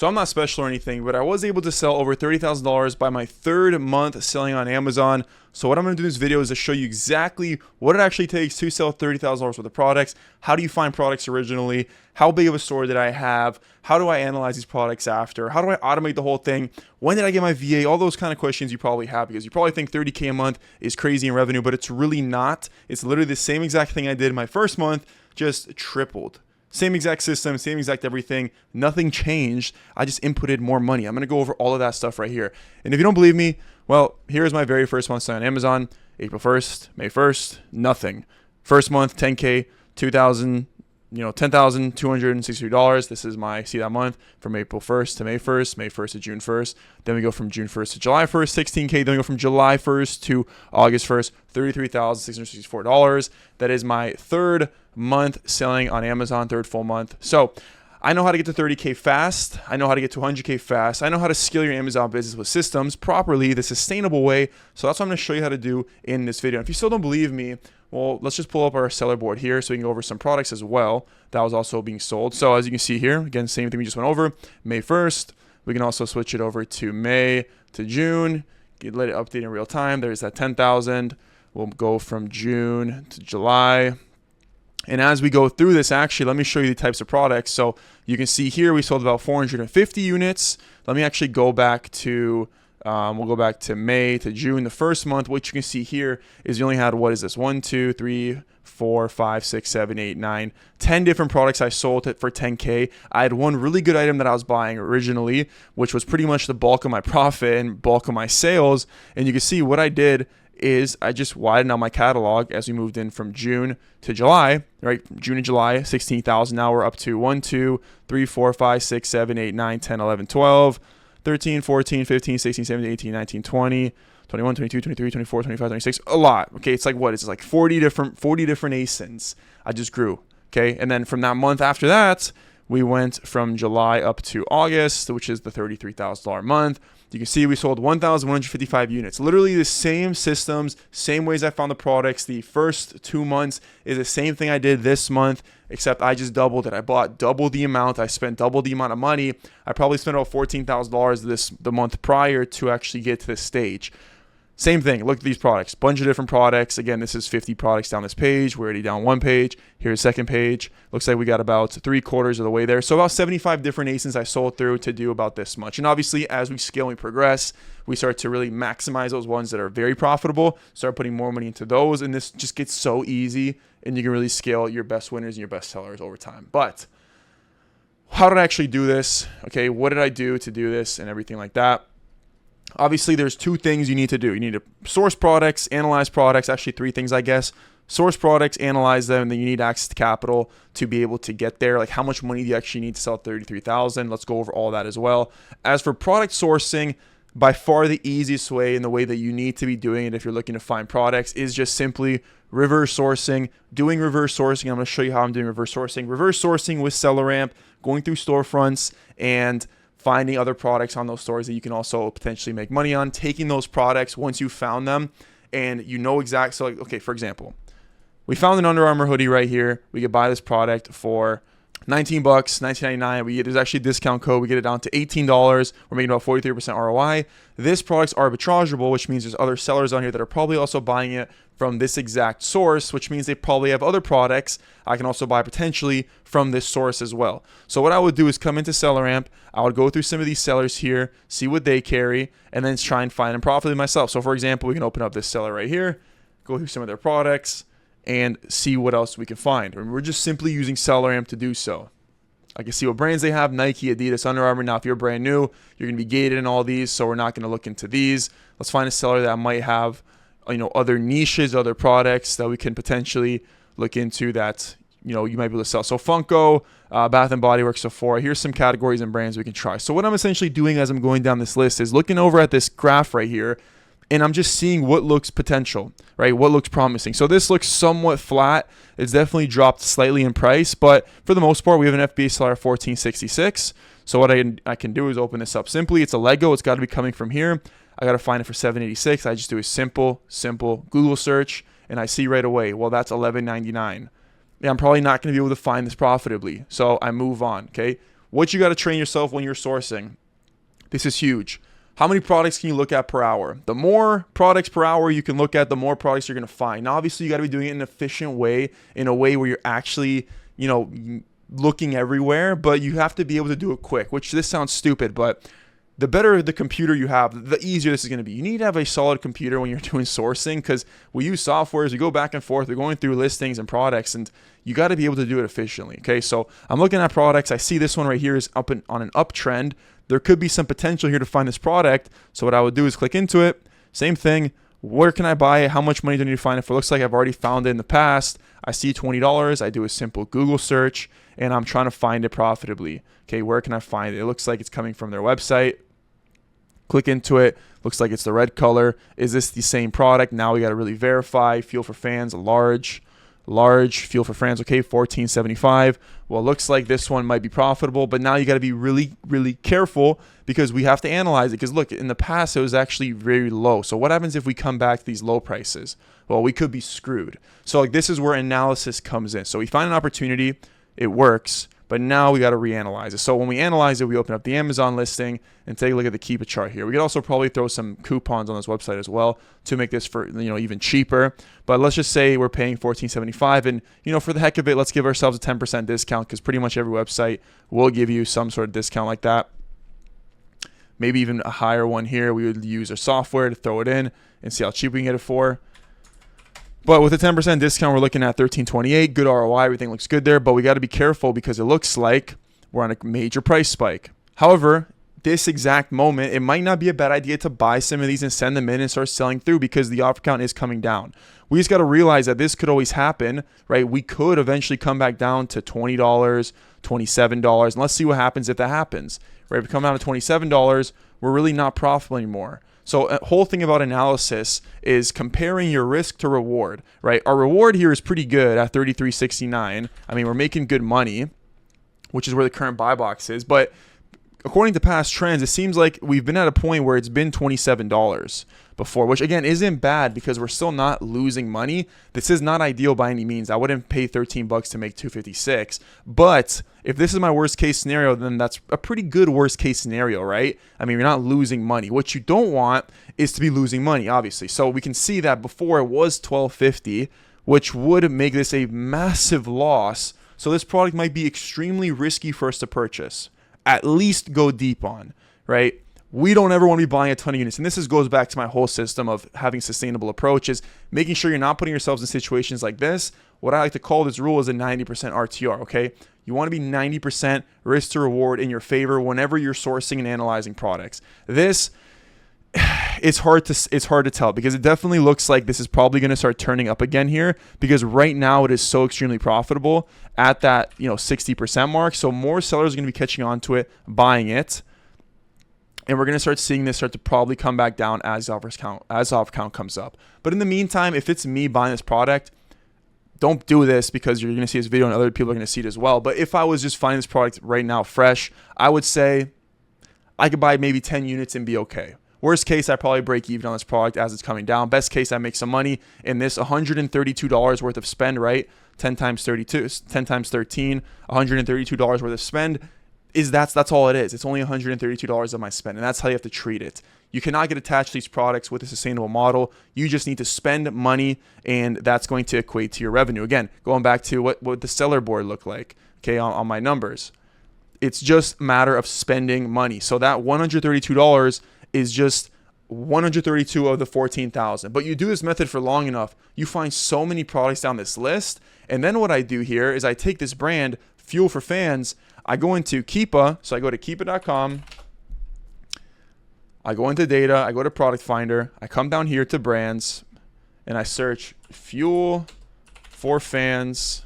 So I'm not special or anything, but I was able to sell over $30,000 by my third month selling on Amazon. So what I'm going to do in this video is to show you exactly what it actually takes to sell $30,000 worth of products. How do you find products originally? How big of a store did I have? How do I analyze these products after? How do I automate the whole thing? When did I get my VA? All those kind of questions you probably have, because you probably think 30K a month is crazy in revenue, but it's really not. It's literally the same exact thing I did in my first month, just tripled. Same exact system, same exact everything. Nothing changed. I just inputted more money. I'm going to go over all of that stuff right here. And if you don't believe me, well, here's my very first month selling on Amazon. April 1st, May 1st, nothing. First month, 10K, $10,263. This is my, see that month from April 1st to May 1st, May 1st to June 1st. Then we go from June 1st to July 1st, 16K. Then we go from July 1st to August 1st, $33,664. That is my third month selling on Amazon, third full month. So I know how to get to 30K fast. I know how to get to 100K fast. I know how to scale your Amazon business with systems properly, the sustainable way. So that's what I'm going to show you how to do in this video. And if you still don't believe me, well, let's just pull up our seller board here so we can go over some products as well that was also being sold. So as you can see here, again, same thing we just went over, May 1st. We can also switch it over to May to June. Let it update in real time. There's that 10,000. We'll go from June to July. And as we go through this, actually, let me show you the types of products. So you can see here we sold about 450 units. Let me actually go back to, we'll go back to May to June, the first month. What you can see here is you only had, what is this? 1, 2, 3, 4, 5, 6, 7, 8, 9, 10 different products I sold it for 10K. I had one really good item that I was buying originally, which was pretty much the bulk of my profit and bulk of my sales. And you can see what I did is I just widened out my catalog as we moved in from June to July, right? June and July, 16,000. Now we're up to 1, 2, 3, 4, 5, 6, 7, 8, 9, 10, 11, 12, 13, 14, 15, 16, 17, 18, 19, 20, 21, 22, 23, 24, 25, 26, a lot. Okay, it's like what? It's like 40 different ASINs. I just grew. Okay, and then from that month after that, we went from July up to August, which is the $33,000 month. You can see we sold 1,155 units. Literally the same systems, same ways I found the products. The first 2 months is the same thing I did this month, except I just doubled it. I bought double the amount. I spent double the amount of money. I probably spent about $14,000 the month prior to actually get to this stage. Same thing. Look at these products. Bunch of different products. Again, this is 50 products down this page. We're already down one page. Here's second page. Looks like we got about 3/4 of the way there. So about 75 different ASINs I sold through to do about this much. And obviously, as we scale and we progress, we start to really maximize those ones that are very profitable, start putting more money into those. And this just gets so easy, and you can really scale your best winners and your best sellers over time. But how did I actually do this? Okay, what did I do to do this and everything like that? Obviously, there's two things you need to do. You need to source products, analyze products. Actually, three things, I guess. Source products, analyze them, and then you need access to capital to be able to get there. Like, how much money do you actually need to sell 33,000? Let's go over all that as well. As for product sourcing, by far the easiest way and the way that you need to be doing it if you're looking to find products is just simply reverse sourcing. Doing reverse sourcing, I'm going to show you how I'm doing reverse sourcing. Reverse sourcing with SellerAmp, going through storefronts and finding other products on those stores that you can also potentially make money on, taking those products once you found them and you know exactly. So like, okay, for example, we found an Under Armour hoodie right here. We could buy this product for $19, $19.99. There's actually a discount code. We get it down to $18. We're making about 43% ROI. This product's arbitrageable, which means there's other sellers on here that are probably also buying it from this exact source, which means they probably have other products I can also buy potentially from this source as well. So what I would do is come into SellerAmp. I would go through some of these sellers here, see what they carry, and then try and find them profitably myself. So for example, we can open up this seller right here, go through some of their products, and see what else we can find. And we're just simply using SellerAmp to do so. I can see what brands they have: Nike, Adidas, Under Armour. Now, if you're brand new, you're going to be gated in all these, so we're not going to look into these. Let's find a seller that might have, other niches, other products that we can potentially look into that, you might be able to sell. So Funko, Bath & Body Works, Sephora. Here's some categories and brands we can try. So what I'm essentially doing as I'm going down this list is looking over at this graph right here, and I'm just seeing what looks potential, right? What looks promising. So this looks somewhat flat. It's definitely dropped slightly in price, but for the most part, we have an FBA seller at $14.66. So what I can do is open this up simply. It's a Lego. It's got to be coming from here. I got to find it for $7.86. I just do a simple Google search, and I see right away, well, that's $11.99. Yeah, I'm probably not going to be able to find this profitably. So I move on, okay? what you got to train yourself when you're sourcing. This is huge. How many products can you look at per hour? The more products per hour you can look at, the more products you're going to find. Now, obviously, you got to be doing it in an efficient way, in a way where you're actually, looking everywhere, but you have to be able to do it quick, which this sounds stupid, but the better the computer you have, the easier this is going to be. You need to have a solid computer when you're doing sourcing, because we use softwares, we go back and forth, we're going through listings and products, and you got to be able to do it efficiently. Okay, so I'm looking at products. I see this one right here is up on an uptrend. There could be some potential here to find this product. So what I would do is click into it. Same thing. Where can I buy it? How much money do I need to find it? If it looks like I've already found it in the past, I see $20. I do a simple Google search, and I'm trying to find it profitably. Okay, where can I find it? It looks like it's coming from their website. Click into it. Looks like it's the red color. Is this the same product? Now we got to really verify. Fuel for fans, large fuel for fans. Okay, $14.75. Well, it looks like this one might be profitable, but now you got to be really, really careful, because we have to analyze it. Because look, in the past, it was actually very low. So what happens if we come back to these low prices? Well, we could be screwed. So like, this is where analysis comes in. So we find an opportunity, it works, but now we got to reanalyze it. So when we analyze it, we open up the Amazon listing and take a look at the Keep It chart here. We could also probably throw some coupons on this website as well to make this for even cheaper. But let's just say we're paying $14.75, and for the heck of it, let's give ourselves a 10% discount, because pretty much every website will give you some sort of discount like that. Maybe even a higher one here. We would use our software to throw it in and see how cheap we can get it for. But with a 10% discount, we're looking at $13.28. Good ROI. Everything looks good there. But we got to be careful, because it looks like we're on a major price spike. However, this exact moment, it might not be a bad idea to buy some of these and send them in and start selling through, because the offer count is coming down. We just got to realize that this could always happen, right? We could eventually come back down to $20, $27. And let's see what happens if that happens, right? If we come down to $27, we're really not profitable anymore. So a whole thing about analysis is comparing your risk to reward, right? Our reward here is pretty good at $33.69. I mean, we're making good money, which is where the current buy box is. But according to past trends, it seems like we've been at a point where it's been $27 before, which again isn't bad, because we're still not losing money. This is not ideal by any means. I wouldn't pay $13 to make $256. But if this is my worst case scenario, then that's a pretty good worst case scenario, right? I mean, you're not losing money. What you don't want is to be losing money, obviously. So we can see that before it was $12.50, which would make this a massive loss. So this product might be extremely risky for us to purchase. At least go deep on, right? We don't ever want to be buying a ton of units. And this goes back to my whole system of having sustainable approaches, making sure you're not putting yourselves in situations like this. What I like to call this rule is a 90% RTR, okay? You want to be 90% risk to reward in your favor whenever you're sourcing and analyzing products. This, it's hard to tell, because it definitely looks like this is probably going to start turning up again here, because right now it is so extremely profitable at that 60% mark. So more sellers are going to be catching on to it, buying it, and we're going to start seeing this start to probably come back down as offer count comes up. But in the meantime, if it's me buying this product, don't do this, because you're going to see this video and other people are going to see it as well. But if I was just finding this product right now fresh, I would say I could buy maybe 10 units and be okay. Worst case, I probably break even on this product as it's coming down. Best case, I make some money in this $132 worth of spend, right? 10 times 32, 10 times 13, $132 worth of spend. That's all it is. It's only $132 of my spend, and that's how you have to treat it. You cannot get attached to these products with a sustainable model. You just need to spend money, and that's going to equate to your revenue. Again, going back to what the seller board looked like, okay, on my numbers. It's just a matter of spending money. So that $132 is just 132 of the 14,000. But you do this method for long enough, you find so many products down this list. And then what I do here is I take this brand, Fuel for Fans, I go into Keepa, so I go to keepa.com, I go into data, I go to product finder, I come down here to brands, and I search Fuel for Fans.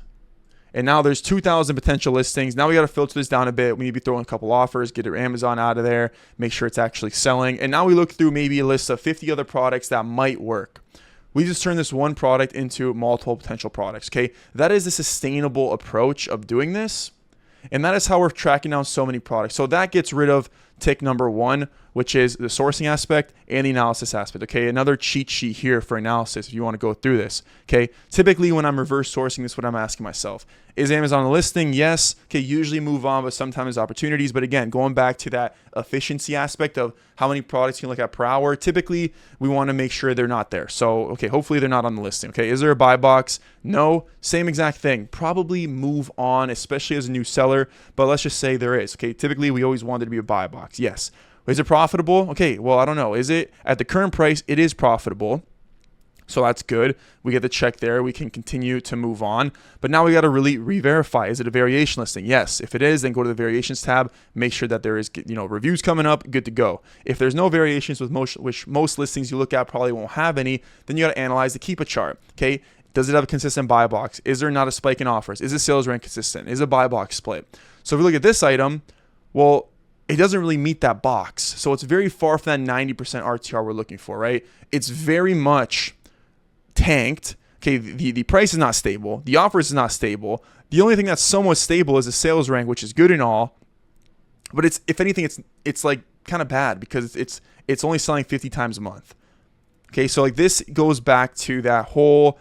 And now there's 2,000 potential listings. Now we got to filter this down a bit. We need to be throwing a couple offers, get your Amazon out of there, make sure it's actually selling. And now we look through maybe a list of 50 other products that might work. We just turn this one product into multiple potential products, okay? That is a sustainable approach of doing this. And that is how we're tracking down so many products. So that gets rid of tick number one, which is the sourcing aspect and the analysis aspect. Okay, another cheat sheet here for analysis if you want to go through this. Okay, typically when I'm reverse sourcing, this is what I'm asking myself. Is Amazon a listing? Yes. Okay, usually move on, but sometimes there's opportunities. But again, going back to that efficiency aspect of how many products you can look at per hour, typically we want to make sure they're not there. So, okay, hopefully they're not on the listing. Okay, is there a buy box? No. Same exact thing. Probably move on, especially as a new seller. But let's just say there is. Okay, typically we always wanted to be a buy box. Yes. Is it profitable? Okay, well, I don't know. Is it at the current price? It is profitable. So that's good. We get the check there. We can continue to move on. But now we got to really re-verify. Is it a variation listing? Yes. If it is, then go to the variations tab. Make sure that there is, reviews coming up. Good to go. If there's no variations, which most listings you look at probably won't have any, then you got to analyze the Keepa chart. Okay. Does it have a consistent buy box? Is there not a spike in offers? Is the sales rank consistent? Is a buy box split? So if we look at this item, well, it doesn't really meet that box. So it's very far from that 90% RTR we're looking for, right? It's very much tanked. Okay, the price is not stable. The offers is not stable. The only thing that's somewhat stable is the sales rank, which is good and all. But it's, if anything, it's like kind of bad because it's only selling 50 times a month. Okay, so like this goes back to that whole,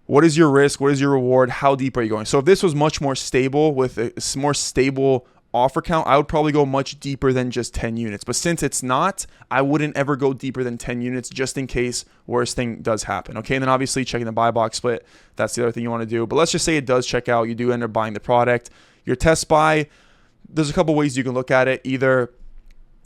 what is your risk? What is your reward? How deep are you going? So if this was much more stable with a more stable offer count, I would probably go much deeper than just 10 units. But since it's not, I wouldn't ever go deeper than 10 units just in case worst thing does happen. Okay, and then obviously checking the buy box split. That's the other thing you want to do. But let's just say it does check out. You do end up buying the product. Your test buy, there's a couple ways you can look at it. Either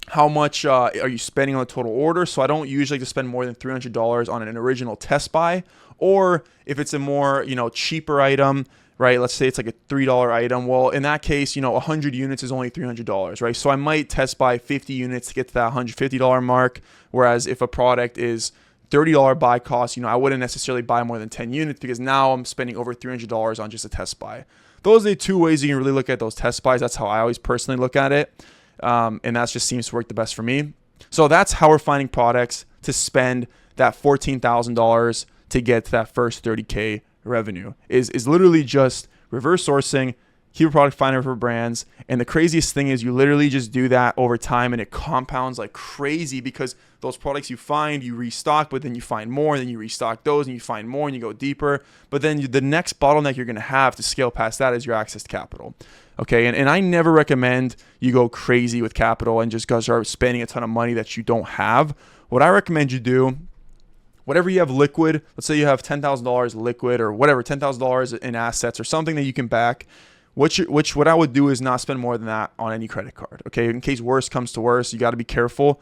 how much are you spending on the total order? So I don't usually like to spend more than $300 on an original test buy. Or if it's a more, cheaper item, right? Let's say it's like a $3 item. Well, in that case, 100 units is only $300, right? So I might test buy 50 units to get to that $150 mark. Whereas if a product is $30 buy cost, I wouldn't necessarily buy more than 10 units because now I'm spending over $300 on just a test buy. Those are the two ways you can really look at those test buys. That's how I always personally look at it. And that just seems to work the best for me. So that's how we're finding products to spend that $14,000 to get to that first 30K revenue is literally just reverse sourcing, keep a product finder for brands. And the craziest thing is you literally just do that over time and it compounds like crazy because those products you find, you restock, but then you find more, and then you restock those and you find more and you go deeper. But then the next bottleneck you're going to have to scale past that is your access to capital. Okay, and I never recommend you go crazy with capital and just go start spending a ton of money that you don't have. What I recommend you do, whatever you have liquid, let's say you have $10,000 liquid or whatever, $10,000 in assets or something that you can back, what I would do is not spend more than that on any credit card. Okay, in case worse comes to worse, you got to be careful.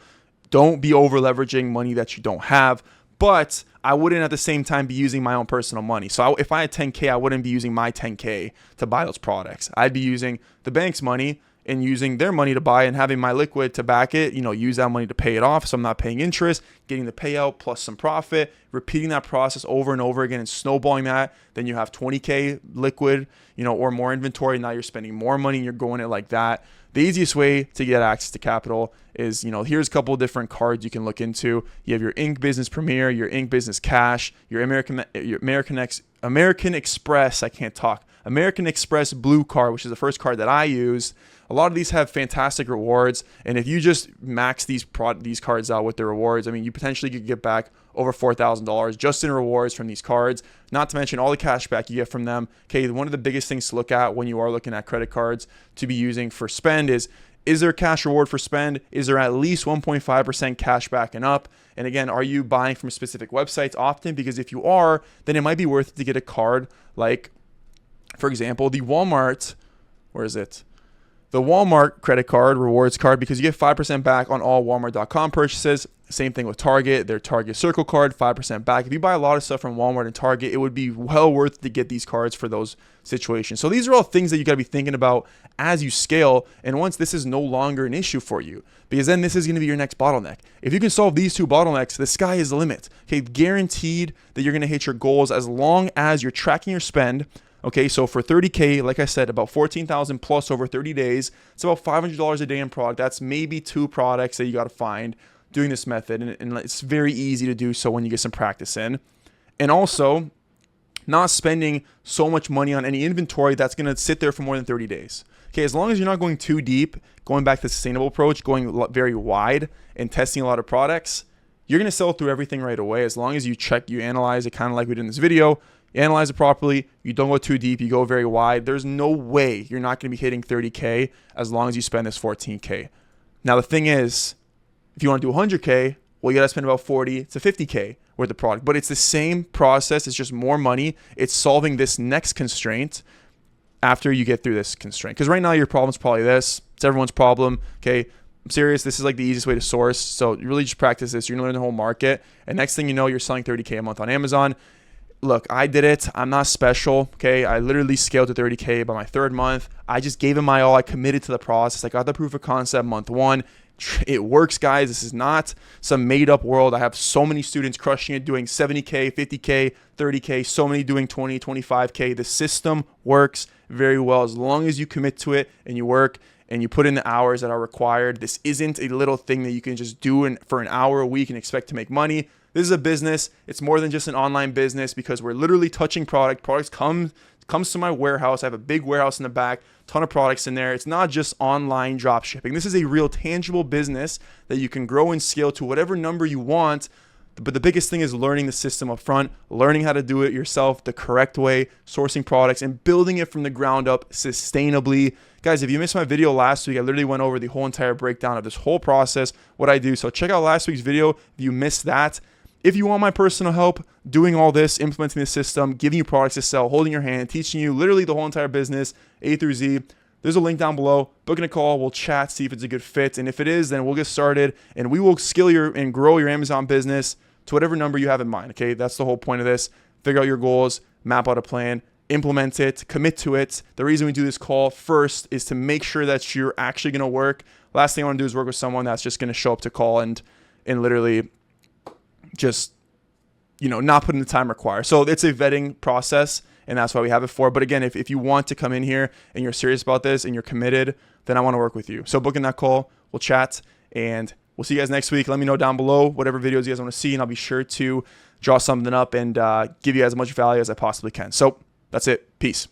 Don't be over leveraging money that you don't have. But I wouldn't at the same time be using my own personal money. So if I had 10K, I wouldn't be using my 10K to buy those products. I'd be using the bank's money and using their money to buy and having my liquid to back it, use that money to pay it off. So I'm not paying interest, getting the payout plus some profit, repeating that process over and over again and snowballing that. Then you have 20K liquid, or more inventory. Now you're spending more money and you're going it like that. The easiest way to get access to capital is, here's a couple of different cards you can look into. You have your Inc. Business Premier, your Inc. Business Cash, your American Express, American Express Blue card, which is the first card that I used. A lot of these have fantastic rewards, and if you just max these cards out with the rewards, you potentially could get back over $4,000 just in rewards from these cards, not to mention all the cash back you get from them. Okay, one of the biggest things to look at when you are looking at credit cards to be using for spend is there a cash reward for spend? Is there at least 1.5% cash back and up? And again, are you buying from specific websites often? Because if you are, then it might be worth it to get a card like, for example, the Walmart, the Walmart credit card, rewards card, because you get 5% back on all Walmart.com purchases. Same thing with Target, their Target Circle card, 5% back. If you buy a lot of stuff from Walmart and Target, it would be well worth it to get these cards for those situations. So these are all things that you got to be thinking about as you scale. And once this is no longer an issue for you, because then this is going to be your next bottleneck. If you can solve these two bottlenecks, the sky is the limit. Okay, guaranteed that you're going to hit your goals as long as you're tracking your spend. Okay, so for 30K, like I said, about 14,000 plus over 30 days, it's about $500 a day in product. That's maybe 2 products that you got to find doing this method. And it's very easy to do so when you get some practice in. And also, not spending so much money on any inventory that's going to sit there for more than 30 days. Okay, as long as you're not going too deep, going back to the sustainable approach, going very wide and testing a lot of products, you're going to sell through everything right away. As long as you analyze it, kind of like we did in this video, You analyze it properly. You don't go too deep. You go very wide. There's no way you're not going to be hitting 30K as long as you spend this 14K. Now, the thing is, if you want to do 100K, well, you got to spend about 40 to 50K worth of product. But it's the same process. It's just more money. It's solving this next constraint after you get through this constraint. Because right now your problem is probably this. It's everyone's problem. Okay, I'm serious. This is like the easiest way to source. So you really just practice this. You're going to learn the whole market. And next thing you know, you're selling 30K a month on Amazon. Look, I did it. I'm not special. Okay, I literally scaled to 30K by my third month. I just gave it my all. I committed to the process. I got the proof of concept month one. It works, guys. This is not some made up world. I have so many students crushing it, doing 70K, 50K, 30K, so many doing 20, 25K. The system works very well as long as you commit to it and you work and you put in the hours that are required. This isn't a little thing that you can just do for an hour a week and expect to make money. This is a business. It's more than just an online business because we're literally touching product. Products comes to my warehouse. I have a big warehouse in the back, ton of products in there. It's not just online drop shipping. This is a real tangible business that you can grow and scale to whatever number you want. But the biggest thing is learning the system up front, learning how to do it yourself the correct way, sourcing products and building it from the ground up sustainably. Guys, if you missed my video last week, I literally went over the whole entire breakdown of this whole process, what I do. So check out last week's video if you missed that. If you want my personal help doing all this, implementing the system, giving you products to sell, holding your hand, teaching you literally the whole entire business, A through Z, there's a link down below. Book in a call. We'll chat, see if it's a good fit. And if it is, then we'll get started and we will scale and grow your Amazon business to whatever number you have in mind. Okay, that's the whole point of this. Figure out your goals, map out a plan, implement it, commit to it. The reason we do this call first is to make sure that you're actually going to work. Last thing I want to do is work with someone that's just going to show up to call and literally just, not put in the time required. So it's a vetting process and that's why we have it for. But again, if you want to come in here and you're serious about this and you're committed, then I want to work with you. So book in that call, we'll chat and we'll see you guys next week. Let me know down below whatever videos you guys want to see and I'll be sure to draw something up and give you guys as much value as I possibly can. So that's it. Peace.